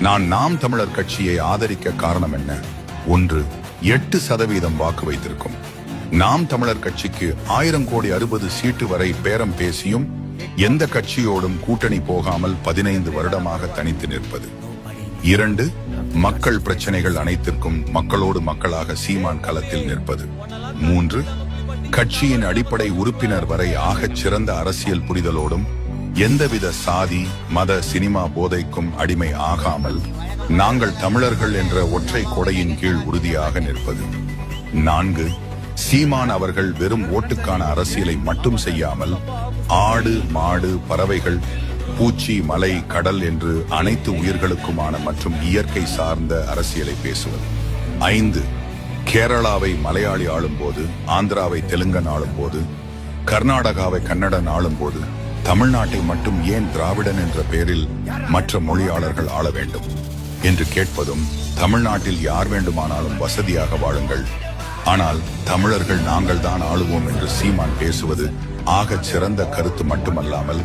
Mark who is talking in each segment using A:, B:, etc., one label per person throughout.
A: நான் நாம் தமிழர் கட்சியை ஆதரிக்க காரணம் என்ன? 1. 8% வாக்கு வைத்திருக்கும். நாம் தமிழர் கட்சிக்கு 1000 கோடி 60 சீட்டு வரை பேரம் பேசியும் எந்த கட்சியோடும் கூட்டணி போகாமல் 15 வருடமாக தனித்து நிற்பது. 2. மக்கள் பிரச்சனைகள் அனைத்திற்கும் மக்களோடு மக்களாக சீமான் களத்தில் நிற்பது. 3. கட்சியின் அடிப்படை உறுப்பினர் வரை ஆகச் சிறந்த அரசியல் புரிதலோடும் எந்தவித சாதி மத சினிமா போதைக்கும் அடிமை ஆகாமல் நாங்கள் தமிழர்கள் என்ற ஒற்றை கொடையின் கீழ் உறுதியாக நிற்பது. 4. சீமான் அவர்கள் வெறும் ஓட்டுக்கான அரசியலை மட்டும் செய்யாமல் ஆடு மாடு பறவைகள் பூச்சி மலை கடல் என்று அனைத்து உயிர்களுக்குமான மற்றும் இயற்கை சார்ந்த அரசியலை பேசுவது. 5. கேரளாவை மலையாளி ஆளும்போது, ஆந்திராவை தெலுங்கன் ஆளும்போது, கர்நாடகாவை கன்னடன் ஆளும்போது தமிழ்நாட்டை மட்டும் ஏன் திராவிடன் என்ற பெயரில் மற்ற மொழியாளர்கள் ஆள வேண்டும் என்று கேட்பதும், தமிழ்நாட்டில் யார் வேண்டுமானாலும் வசதியாக வாழுங்கள், ஆனால் தமிழர்கள் நாங்கள் தான் ஆளுவோம் என்று சீமான் பேசுவது ஆகச் சிறந்த கருத்து மட்டுமல்லாமல்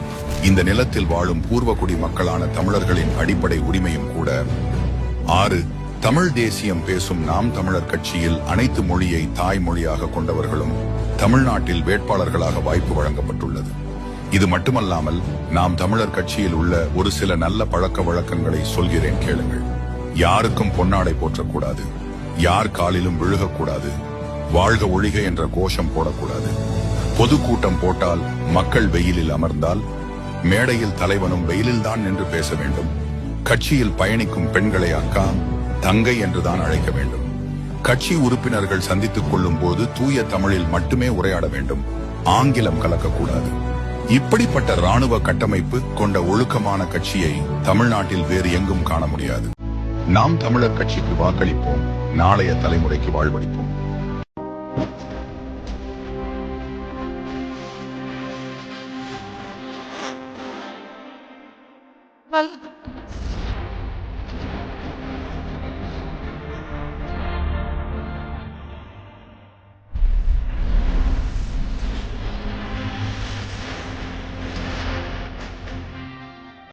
A: இந்த நிலத்தில் வாழும் பூர்வகுடி மக்களான தமிழர்களின் அடிப்படை உரிமையும் கூட. 6. தமிழ் தேசியம் பேசும் நாம் தமிழர் கட்சியில் அனைத்து மொழியை தாய்மொழியாக கொண்டவர்களும் தமிழ்நாட்டில் வேட்பாளர்களாக வாய்ப்பு வழங்கப்பட்டுள்ளது. இது மட்டுமல்லாமல் நாம் தமிழர் கட்சியில் உள்ள ஒரு சில நல்ல பழக்க வழக்கங்களை சொல்கிறேன் கேளுங்கள். யாருக்கும் பொன்னாடை போற்றக்கூடாது, யார் காலிலும் விழுகக்கூடாது, வாழ்க ஒழிக என்ற கோஷம் போடக்கூடாது, பொதுக்கூட்டம் போட்டால் மக்கள் வெயிலில் அமர்ந்தால் மேடையில் தலைவனும் வெயிலில்தான் நின்று பேச வேண்டும், கட்சியில் பயணிக்கும் பெண்களை அக்கா தங்கை என்றுதான் அழைக்க வேண்டும், கட்சி உறுப்பினர்கள் சந்தித்துக் கொள்ளும் போது தூய தமிழில் மட்டுமே உரையாட வேண்டும், ஆங்கிலம் கலக்கக்கூடாது. இப்படிப்பட்ட ராணுவ கட்டமைப்பு கொண்ட ஒழுக்கமான கட்சியை தமிழ்நாட்டில் வேறு எங்கும் காண முடியாது. நாம் தமிழர் கட்சிக்கு வாக்களிப்போம், நாளைய தலைமுறைக்கு வாழ்வளிப்போம்.
B: Well,